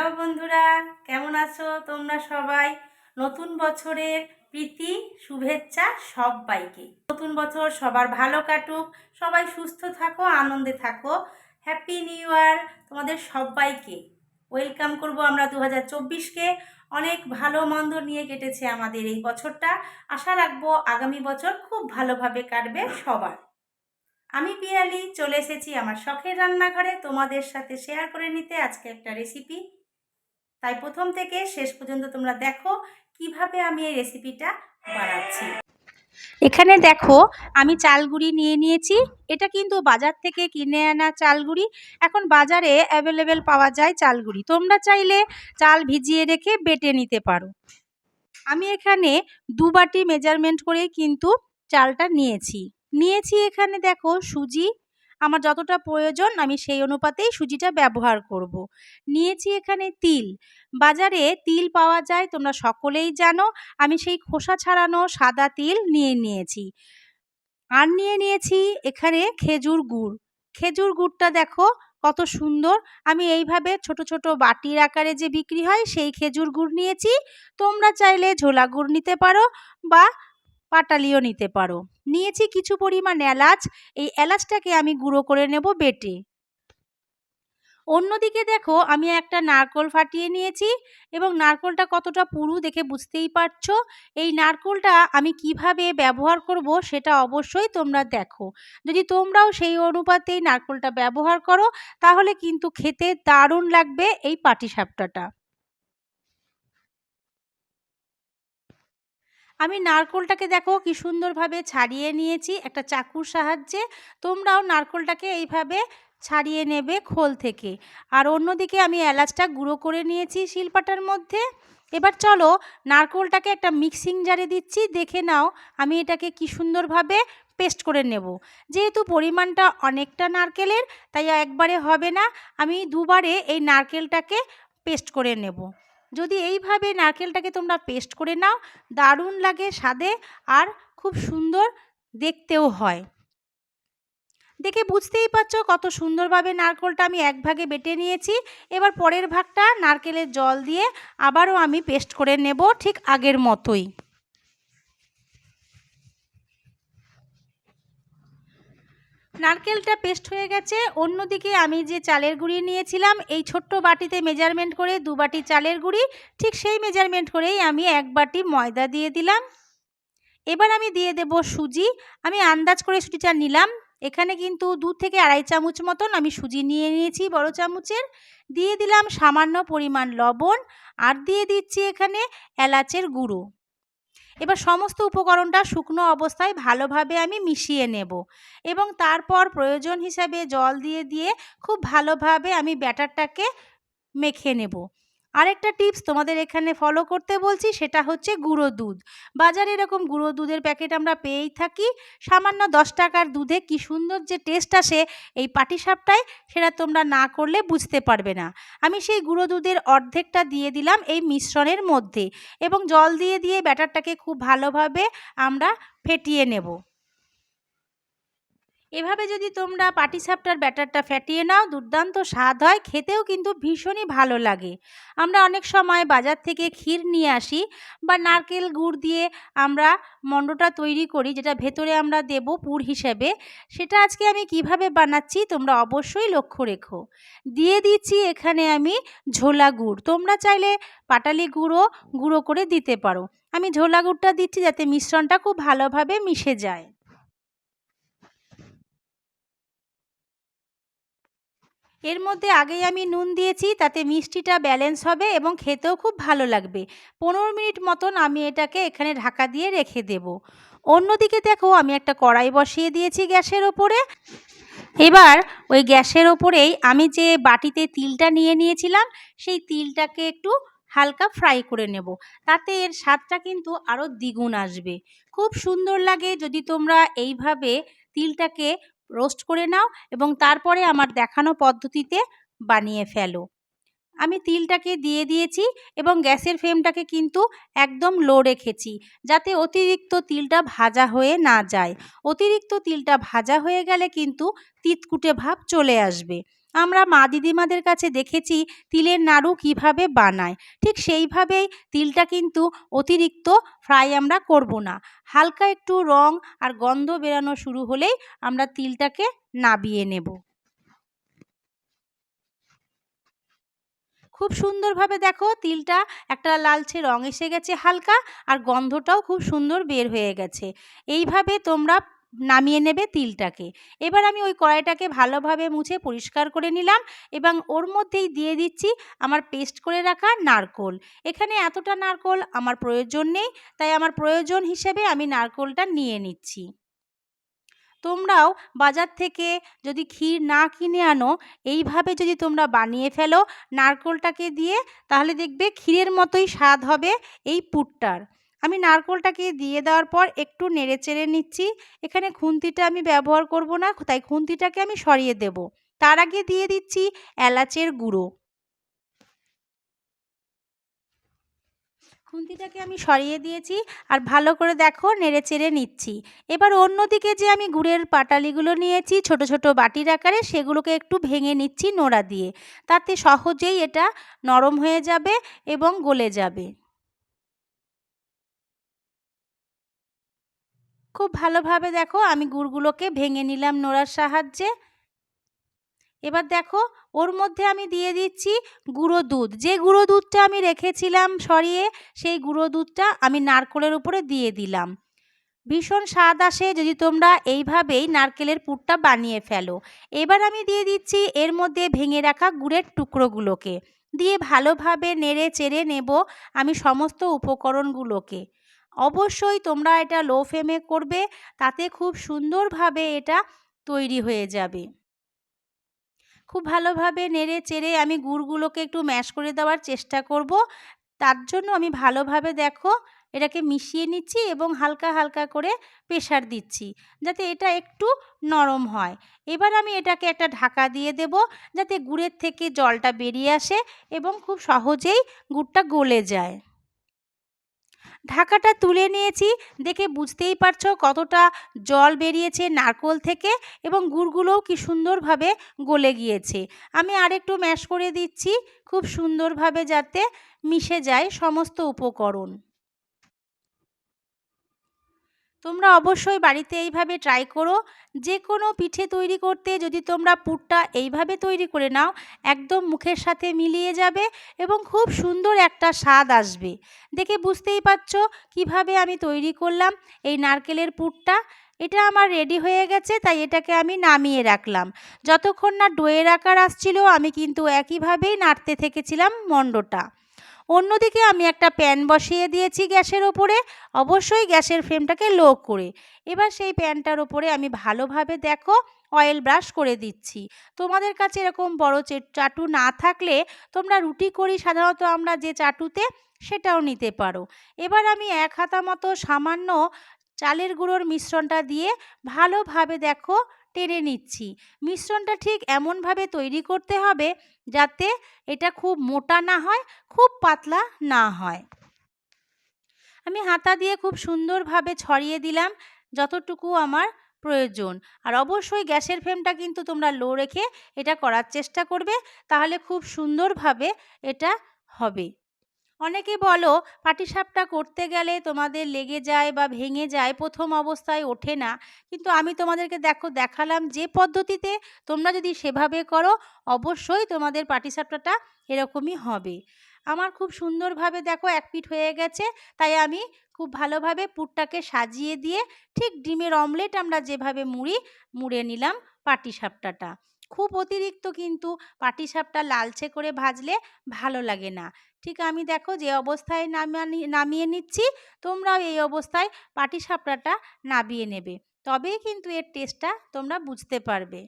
Hello বন্ধুরা, কেমন আছো তোমরা সবাই? নতুন বছরের প্রীতি শুভেচ্ছা সবাইকে। নতুন বছর সবার ভালো কাটুক, সবাই সুস্থ থাকো, আনন্দে থাকো। হ্যাপি নিউ ইয়ার তোমাদের সবাইকে। ওয়েলকাম করব আমরা 2024কে। অনেক ভালো মন্দ নিয়ে কেটেছে আমাদের এই বছরটা। আশা রাখবো আগামী বছর খুব ভালোভাবে কাটবে সবার। আমি পিয়ালি চলে এসেছি আমার শখের রান্নাঘরে তোমাদের সাথে শেয়ার করে নিতে আজকে একটা রেসিপি। তাই প্রথম থেকে শেষ পর্যন্ত তোমরা দেখো কিভাবে আমি এই রেসিপিটা বানাচ্ছি। এখানে দেখো আমি চালগুড়ি নিয়ে নিয়েছি। এটা কিন্তু বাজার থেকে কিনে আনা চালগুড়ি। এখন বাজারে অ্যাভেলেবেল পাওয়া যায় চালগুড়ি। তোমরা চাইলে চাল ভিজিয়ে রেখে বেটে নিতে পারো। আমি এখানে 2 বাটি মেজারমেন্ট করে কিন্তু চালটা নিয়েছি এখানে দেখো সুজি। আমার যতটা প্রয়োজন আমি সেই অনুপাতেই সুজিটা ব্যবহার করব। নিয়েছি এখানে তিল। বাজারে তিল পাওয়া যায়, তোমরা সকলেই জানো। আমি সেই খোসা ছাড়ানো সাদা তিল নিয়েছি। আর নিয়েছি এখানে খেজুর গুড়। খেজুর গুড়টা দেখো কত সুন্দর। আমি এইভাবে ছোট ছোট বাটির আকারে যে বিক্রি হয় সেই খেজুর গুড় নিয়েছি। তোমরা চাইলে ঝোলা গুড় নিতে পারো বা পাটালিও নিতে পারো। নিয়েছি কিছু পরিমাণ এলাচ। এই এলাচটাকে আমি গুঁড়ো করে নেব বেটে। অন্যদিকে দেখো আমি একটা নারকোল ফাটিয়ে নিয়েছি এবং নারকোলটা কতটা পুরু দেখে বুঝতেই পারছো। এই নারকোলটা আমি কিভাবে ব্যবহার করব সেটা অবশ্যই তোমরা দেখো। যদি তোমরাও সেই অনুপাতেই নারকোলটা ব্যবহার করো তাহলে কিন্তু খেতে দারুণ লাগবে এই পাটিসাপটাটা। আমি নারকোলটাকে দেখো কি সুন্দরভাবে ছাড়িয়ে নিয়েছি একটা চাকুর সাহায্যে। তোমরাও নারকোলটাকে এইভাবে ছাড়িয়ে নেবে খোল থেকে। আর অন্যদিকে আমি এলাচটা গুঁড়ো করে নিয়েছি শিলপাটার মধ্যে। এবার চলো নারকোলটাকে একটা মিক্সিং জারে দিচ্ছি, দেখে নাও আমি এটাকে কি সুন্দরভাবে পেস্ট করে নেব। যেহেতু পরিমাণটা অনেকটা নারকেলের তাই একবারে হবে না, আমি দুবারে এই নারকেলটাকে পেস্ট করে নেব। যদি এইভাবে নারকেলটাকে তোমরা পেস্ট করে নাও দারুণ লাগে স্বাদে আর খুব সুন্দর দেখতেও হয়। দেখে বুঝতেই পারছো কত সুন্দরভাবে নারকেলটা আমি এক ভাগে বেটে নিয়েছি। এবার পরের ভাগটা নারকেলের জল দিয়ে আবারও আমি পেস্ট করে নেব ঠিক আগের মতোই। নারকেলটা পেস্ট হয়ে গেছে। অন্যদিকে আমি যে চালের গুঁড়ি নিয়েছিলাম এই ছোট্ট বাটিতে মেজারমেন্ট করে 2 বাটি চালের গুঁড়ি, ঠিক সেই মেজারমেন্ট করেই আমি 1 বাটি ময়দা দিয়ে দিলাম। এবার আমি দিয়ে দেব সুজি। আমি আন্দাজ করে সুজিটা নিলাম। এখানে কিন্তু 2 থেকে আড়াই চামচ মতন আমি সুজি নিয়ে নিয়েছি বড় চামচের। দিয়ে দিলাম সামান্য পরিমাণ লবণ আর দিয়ে দিচ্ছি এখানে এলাচের গুঁড়ো। এবার সমস্ত উপকরণটা শুকনো অবস্থায় ভালোভাবে আমি মিশিয়ে নেব এবং তারপর প্রয়োজন হিসাবে জল দিয়ে খুব ভালোভাবে আমি ব্যাটারটাকে মেখে নেব। আরেকটা টিপস তোমাদের এখানে ফলো করতে বলছি, সেটা হচ্ছে গুঁড়ো দুধ। বাজারে এরকম গুঁড়ো দুধের প্যাকেট আমরা পেয়েই থাকি। সামান্য 10 টাকার দুধে কি সুন্দর যে টেস্ট আসে এই পাটিসাপটায়, সেটা তোমরা না করলে বুঝতে পারবে না। আমি সেই গুঁড়ো দুধের অর্ধেকটা দিয়ে দিলাম এই মিশ্রণের মধ্যে এবং জল দিয়ে ব্যাটারটাকে খুব ভালোভাবে আমরা ফেটিয়ে নেব। এভাবে যদি তোমরা পাটিসাপটার ব্যাটারটা ফেটিয়ে নাও দুর্দান্ত স্বাদ হয়, খেতেও কিন্তু ভীষণই ভালো লাগে। আমরা অনেক সময় বাজার থেকে ক্ষীর নিয়ে আসি বা নারকেল গুড় দিয়ে আমরা মণ্ডটা তৈরি করি, যেটা ভেতরে আমরা দেব পুর হিসেবে। সেটা আজকে আমি কিভাবে বানাচ্ছি তোমরা অবশ্যই লক্ষ্য রেখো। দিয়ে দিচ্ছি এখানে আমি ঝোলা গুড়। তোমরা চাইলে পাটালি গুঁড়ো করে দিতে পারো। আমি ঝোলা গুড়টা দিচ্ছি যাতে মিশ্রণটা খুব ভালোভাবে মিশে যায়। এর মধ্যে আগেই আমি নুন দিয়েছি, তাতে মিষ্টিটা ব্যালেন্স হবে এবং খেতেও খুব ভালো লাগবে। 15 মিনিট মতন আমি এটাকে এখানে ঢাকা দিয়ে রেখে দেব। অন্যদিকে দেখো আমি একটা কড়াই বসিয়ে দিয়েছি গ্যাসের ওপরে। এবার ওই গ্যাসের ওপরেই আমি যে বাটিতে তিলটা নিয়েছিলাম সেই তিলটাকে একটু হালকা ফ্রাই করে নেব। তাতে এর স্বাদটা কিন্তু আরও দ্বিগুণ আসবে। খুব সুন্দর লাগে যদি তোমরা এইভাবে তিলটাকে রোস্ট করে নাও এবং তারপরে আমার দেখানো পদ্ধতিতে বানিয়ে ফেলো। আমি তিলটাকে দিয়ে দিয়েছি এবং গ্যাসের ফ্লেমটাকে কিন্তু একদম লো রেখেছি যাতে অতিরিক্ত তিলটা ভাজা হয়ে না যায়। অতিরিক্ত তিলটা ভাজা হয়ে গেলে কিন্তু তিতকুটে ভাব চলে আসবে। আমরা মা দিদিমাদের কাছে দেখেছি তিলের নাড়ু কিভাবে বানায়, ঠিক সেইভাবেই তিলটা কিন্তু অতিরিক্ত ফ্রাই আমরা করব না। হালকা একটু রং আর গন্ধ বেরানো শুরু হলেই আমরা তিলটাকে নাবিয়ে নেব। খুব সুন্দরভাবে দেখো তিলটা একটা লালচে রং এসে গেছে হালকা, আর গন্ধটাও খুব সুন্দর বের হয়ে গেছে। এইভাবে তোমরা নামিয়ে নেবে তিলটাকে। এবার আমি ওই কড়াইটাকে ভালোভাবে মুছে পরিষ্কার করে নিলাম এবং ওর মধ্যেই দিয়ে দিচ্ছি আমার পেস্ট করে রাখা নারকোল। এখানে এতটা নারকোল আমার প্রয়োজন নেই, তাই আমার প্রয়োজন হিসেবে আমি নারকোলটা নিয়ে নিচ্ছি। তোমরাও বাজার থেকে যদি ক্ষীর না কিনে আনো, এইভাবে যদি তোমরা বানিয়ে ফেলো নারকোলটাকে দিয়ে, তাহলে দেখবে ক্ষীরের মতোই স্বাদ হবে এই পুরটার। আমি নারকোলটাকে দিয়ে দেওয়ার পর একটু নেড়ে চেড়ে নিচ্ছি। এখানে খুন্তিটা আমি ব্যবহার করব না, তাই খুন্তিটাকে আমি সরিয়ে দেব। তার আগে দিয়ে দিচ্ছি এলাচের গুঁড়ো। খুন্তিটাকে আমি সরিয়ে দিয়েছি আর ভালো করে দেখো নেড়ে চেড়ে নিচ্ছি। এবার অন্যদিকে যে আমি গুড়ের পাটালিগুলো নিয়েছি ছোট ছোট বাটির আকারে, সেগুলোকে একটু ভেঙে নিচ্ছি নোড়া দিয়ে। তাতে সহজেই এটা নরম হয়ে যাবে এবং গলে যাবে। খুব ভালোভাবে দেখো আমি গুড়গুলোকে ভেঙে নিলাম নোড়ার সাহায্যে। এবার দেখো ওর মধ্যে আমি দিয়ে দিচ্ছি গুঁড়ো দুধ। যে গুঁড়ো দুধটা আমি রেখেছিলাম সরিয়ে, সেই গুঁড়ো দুধটা আমি নারকেলের উপরে দিয়ে দিলাম। ভীষণ স্বাদ আসে যদি তোমরা এইভাবেই নারকেলের পুরটা বানিয়ে ফেলো। এবার আমি দিয়ে দিচ্ছি এর মধ্যে ভেঙে রাখা গুড়ের টুকরোগুলোকে, দিয়ে ভালোভাবে নেড়ে চেড়ে নেব আমি সমস্ত উপকরণগুলোকে। অবশ্যই তোমরা এটা লো ফ্লেমে করবে, তাতে খুব সুন্দরভাবে এটা তৈরি হয়ে যাবে। খুব ভালোভাবে নেড়ে চেড়ে আমি গুড়গুলোকে একটু ম্যাশ করে দেওয়ার চেষ্টা করব। তার জন্য আমি ভালোভাবে দেখো এটাকে মিশিয়ে নিচ্ছি এবং হালকা হালকা করে প্রেসার দিচ্ছি, যাতে এটা একটু নরম হয়। এবার আমি এটাকে একটা ঢাকা দিয়ে দেব, যাতে গুড়ের থেকে জলটা বেরিয়ে আসে এবং খুব সহজেই গুড়টা গলে যায়। ঢাকাটা তুলে নিয়েছি, দেখে বুঝতেই পারছো কতটা জল বেরিয়েছে নারকোল থেকে এবং গুড়গুলোও কি সুন্দরভাবে গলে গিয়েছে। আমি আরেকটু ম্যাশ করে দিচ্ছি খুব সুন্দরভাবে যাতে মিশে যায় সমস্ত উপকরণ। তোমরা অবশ্যই বাড়িতে এইভাবে ট্রাই করো। যে কোনো পিঠে তৈরি করতে যদি তোমরা পুরটা এইভাবে তৈরি করে নাও, একদম মুখের সাথে মিলিয়ে যাবে এবং খুব সুন্দর একটা স্বাদ আসবে। দেখে বুঝতেই পারছো কিভাবে আমি তৈরি করলাম এই নারকেলের পুরটা। এটা আমার রেডি হয়ে গেছে, তাই এটাকে আমি নামিয়ে রাখলাম। যতক্ষণ না ডোয়ের আকার আসছিল আমি কিন্তু একইভাবেই নাড়তে থেকেছিলাম মণ্ডটা। অন্যদিকে আমি একটা প্যান বসিয়ে দিয়েছি গ্যাসের ওপরে, অবশ্যই গ্যাসের ফ্লেমটাকে লো করে। এবার সেই প্যানটার ওপরে আমি ভালোভাবে দেখো অয়েল ব্রাশ করে দিচ্ছি। তোমাদের কাছে এরকম বড় চাটু না থাকলে তোমরা রুটি করি সাধারণত আমরা যে চাটুতে, সেটাও নিতে পারো। এবার আমি 1 হাতা মতো সামান্য চালের গুঁড়োর মিশ্রণটা দিয়ে ভালোভাবে দেখো টেনে নিচ্ছি। মিশ্রণটা ঠিক এমনভাবে তৈরি করতে হবে যাতে এটা খুব মোটা না হয়, খুব পাতলা না হয়। আমি হাতা দিয়ে খুব সুন্দরভাবে ছড়িয়ে দিলাম যতটুকু আমার প্রয়োজন। আর অবশ্যই গ্যাসের ফ্লেমটা কিন্তু তোমরা লো রেখে এটা করার চেষ্টা করবে, তাহলে খুব সুন্দরভাবে এটা হবে। অনেকে বলো পাটিসাপটা করতে গেলে তোমাদের লেগে যায় বা ভেঙে যায়, প্রথম অবস্থায় ওঠে না। কিন্তু আমি তোমাদেরকে দেখালাম যে পদ্ধতিতে, তোমরা যদি সেভাবে করো অবশ্যই তোমাদের পাটিসাপটাটা এরকমই হবে। আমার খুব সুন্দরভাবে দেখো এক পিঠ হয়ে গেছে, তাই আমি খুব ভালোভাবে পুরটাকে সাজিয়ে দিয়ে ঠিক ডিমের অমলেট আমরা যেভাবে মুড়ে নিলাম পাটিসাপটাটা। খুব অতিরিক্ত কিন্তু পাটিসাপটা লালচে করে ভাজলে ভালো লাগে না। ঠিক আমি দেখো যে অবস্থায় নামিয়ে নিচ্ছি, তোমরাও এই অবস্থায় পাটিসাপটাটা নামিয়ে নেবে, তবেই কিন্তু এর টেস্টটা তোমরা বুঝতে পারবে।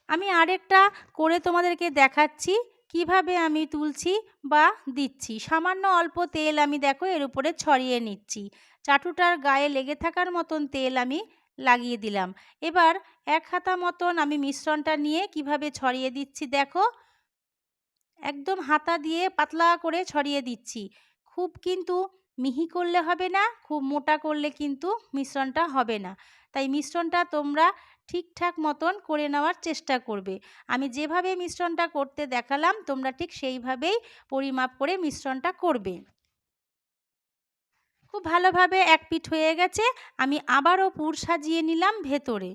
আমি আরেকটা করে তোমাদেরকে দেখাচ্ছি কিভাবে আমি তুলছি বা দিচ্ছি। সামান্য অল্প তেল আমি দেখো এর উপরে ছড়িয়ে নিচ্ছি। চাটুটার গায়ে লেগে থাকার মতন তেল আমি লাগিয়ে দিলাম। এবার 1 হাতা মতন আমি মিশ্রণটা নিয়ে কিভাবে ছড়িয়ে দিচ্ছি দেখো। একদম হাতা দিয়ে পাতলা করে ছড়িয়ে দিচ্ছি। খুব কিন্তু মিহি করলে হবে না, খুব মোটা করলে কিন্তু মিশ্রণটা হবে না। তাই মিশ্রণটা তোমরা ঠিকঠাক মতন করে নেওয়ার চেষ্টা করবে। আমি যেভাবে মিশ্রণটা করতে দেখালাম তোমরা ঠিক সেইভাবেই পরিমাপ করে মিশ্রণটা করবে। খুব ভালোভাবে এক পিঠ হয়ে গেছে, আমি আবারও পুর সাজিয়ে নিলাম ভেতরে।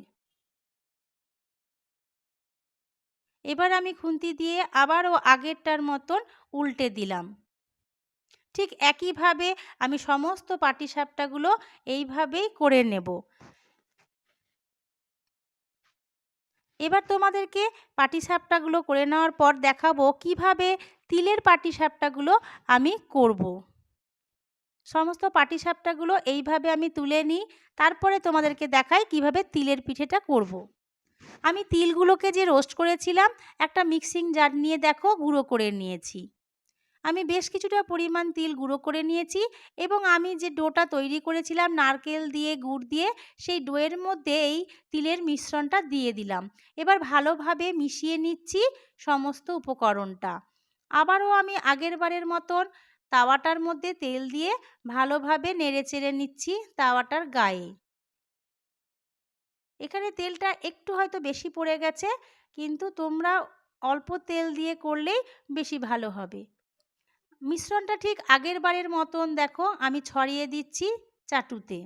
এবার আমি খুন্তি দিয়ে আবারও আগেরটার মতন উল্টে দিলাম। ঠিক একইভাবে আমি সমস্ত পাটিসাপটাগুলো এইভাবেই করে নেব। এবার তোমাদেরকে পাটিসাপটাগুলো করে নেওয়ার পর দেখাবো কিভাবে তিলের পাটিসাপটাগুলো আমি করব। সমস্ত পাটিসাপটাগুলো এইভাবে আমি তুলে নিই, তারপরে তোমাদেরকে দেখাই কিভাবে তিলের পিঠেটা করব। আমি তিলগুলোকে যে রোস্ট করেছিলাম একটা মিক্সিং জার নিয়ে দেখো গুঁড়ো করে নিয়েছি। আমি বেশ কিছুটা পরিমাণ তিল গুঁড়ো করে নিয়েছি এবং আমি যে ডোটা তৈরি করেছিলাম নারকেল দিয়ে গুড় দিয়ে, সেই ডোয়ের মধ্যে এই তিলের মিশ্রণটা দিয়ে দিলাম। এবার ভালোভাবে মিশিয়ে নিচ্ছি সমস্ত উপকরণটা। আবারও আমি আগের বারের মতন তাওয়াটার মধ্যে তেল দিয়ে ভালোভাবে নেড়েচেড়ে নিচ্ছি তাওয়াটার গায়ে। এখানে তেলটা একটু হয়তো বেশি পড়ে গেছে, কিন্তু তোমরা অল্প তেল দিয়ে করলেই বেশি ভালো হবে। মিশ্রণটা ঠিক আগের বারের মতন দেখো আমি ছড়িয়ে দিচ্ছি চাটুতে।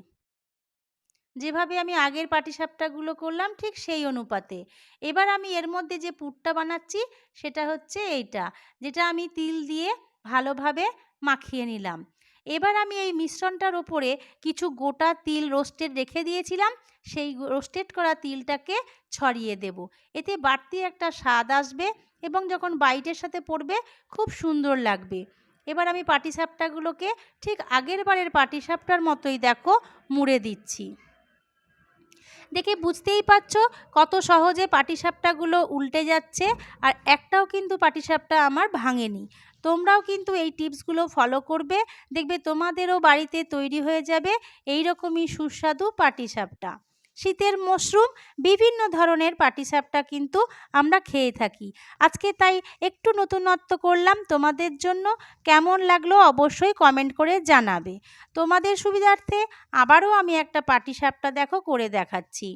যেভাবে আমি আগের পাটিসাপটাগুলো করলাম ঠিক সেই অনুপাতে। এবার আমি এর মধ্যে যে পুরটা বানাচ্ছি সেটা হচ্ছে এইটা, যেটা আমি তিল দিয়ে ভালোভাবে মাখিয়ে নিলাম। এবার আমি এই মিশ্রণটার ওপরে কিছু গোটা তিল রোস্টেড রেখে দিয়েছিলাম, সেই রোস্টেড করা তিলটাকে ছড়িয়ে দেব। এতে বাড়তি একটা স্বাদ আসবে এবং যখন বাইটের সাথে পড়বে খুব সুন্দর লাগবে। এবার আমি পাটিসাপটাগুলোকে ঠিক আগের বারের পাটিসাপটার মতোই দেখো মুড়ে দিচ্ছি। দেখে বুঝতেই পারছো কত সহজে পাটিসাপটাগুলো উল্টে যাচ্ছে, আর একটাও কিন্তু পাটিসাপটা আমার ভাঙেনি। তোমরাও কিন্তু এই টিপসগুলো ফলো করবে, দেখবে তোমাদেরও বাড়িতে তৈরি হয়ে যাবে এই রকমই সুস্বাদু পাটিসাপটা। শীতের মরশুম বিভিন্ন ধরনের পাটিসাপটা কিন্তু আমরা খেয়ে থাকি। আজকে তাই একটু নতুনত্ব করলাম তোমাদের জন্য। কেমন লাগলো অবশ্যই কমেন্ট করে জানাবে। তোমাদের সুবিধার্থে আবারও আমি একটা পাটিসাপটা দেখো করে দেখাচ্ছি।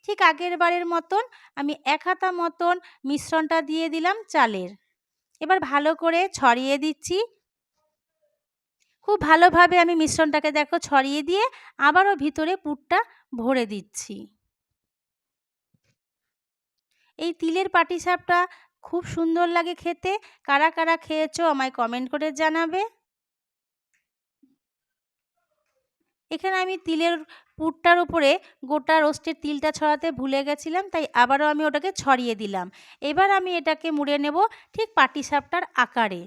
ঠিক আগের বারের মতন আমি 1 হাতা মতন মিশ্রণটা দিয়ে দিলাম চালের। এবার ভালো করে ছড়িয়ে দিচ্ছি। খুব ভালোভাবে আমি মিশ্রণটাকে দেখো ছড়িয়ে দিয়ে আবারও ভিতরে পুরটা ভরে দিচ্ছি। এই তিলের পাটিসাপটা খুব সুন্দর লাগে খেতে। কারা কারা খেয়েছো আমায় কমেন্ট করে জানাবে। এখানে আমি তিলের পুরটার উপরে গোটা রোস্টের তিলটা ছড়াতে ভুলে গেছিলাম, তাই আবারও আমি ওটাকে ছড়িয়ে দিলাম। এবার আমি এটাকে মুড়ে নেব ঠিক পাটিসাপটার আকারে।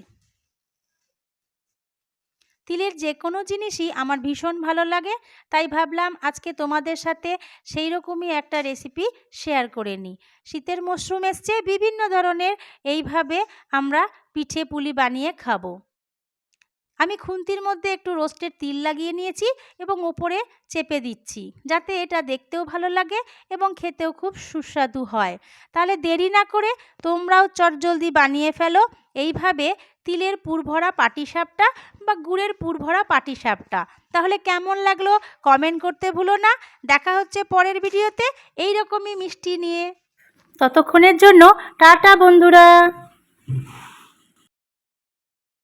তিলের যে কোনো জিনিসই আমার ভীষণ ভালো লাগে, তাই ভাবলাম আজকে তোমাদের সাথে সেই রকমই একটা রেসিপি শেয়ার করে নিই। শীতের মরশুম এসছে, বিভিন্ন ধরনের এইভাবে আমরা পিঠে পুলি বানিয়ে খাবো। আমি খুন্তির মধ্যে একটু রোস্টেড তিল লাগিয়ে নিয়েছি এবং ওপরে চেপে দিচ্ছি, যাতে এটা দেখতেও ভালো লাগে এবং খেতেও খুব সুস্বাদু হয়। তাহলে দেরি না করে তোমরাও চটজলদি বানিয়ে ফেলো এইভাবে তিলের পুরভরা পাটিসাপটা বা গুড়ের পুরভরা পাটিসাপটা। তাহলে কেমন লাগলো কমেন্ট করতে ভুলো না। দেখা হচ্ছে পরের ভিডিওতে এই রকমই মিষ্টি নিয়ে। ততক্ষণের জন্য টাটা বন্ধুরা।